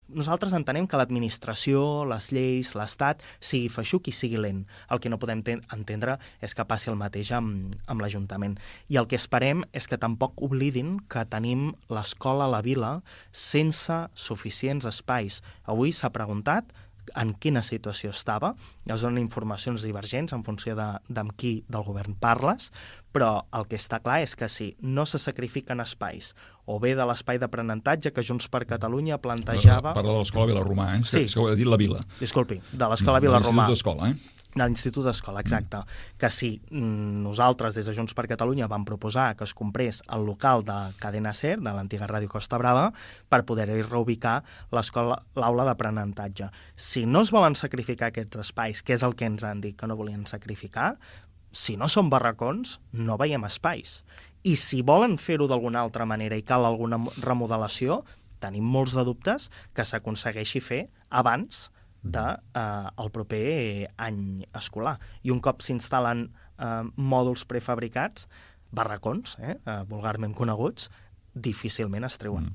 nosaltres entenem que l'administració, les lleis, l'Estat, sigui feixuc i sigui lent. El que no podem entendre és que passi el mateix amb l'Ajuntament. I el que esperem és que tampoc oblidin que tenim l'escola a la vila sense suficients espais. Avui s'ha preguntat en quina situació estava, es donen informacions divergents en funció d'amb qui del govern parles, però el que està clar és que si no se sacrifiquen espais, o bé de l'espai d'aprenentatge que Junts per Catalunya plantejava... Parla de l'Escola Vilarromà, eh? Sí. És que ho he dit la Vila. Disculpi, de l'Escola Vilarromà. De l'Institut d'Escola, De l'Institut d'Escola, exacte. Que si nosaltres, des de Junts per Catalunya, vam proposar que es comprés el local de Cadena Ser, de l'antiga Ràdio Costa Brava, per poder-hi reubicar l'aula d'aprenentatge. Si no es volen sacrificar aquests espais, que és el que ens han dit que no volien sacrificar, si no són barracons, no veiem espais. I si volen fer-ho d'alguna altra manera i cal alguna remodelació, tenim molts de dubtes que s'aconsegueixi fer abans del proper any escolar. I un cop s'instal·len mòduls prefabricats, barracons, vulgarment coneguts, difícilment es treuen.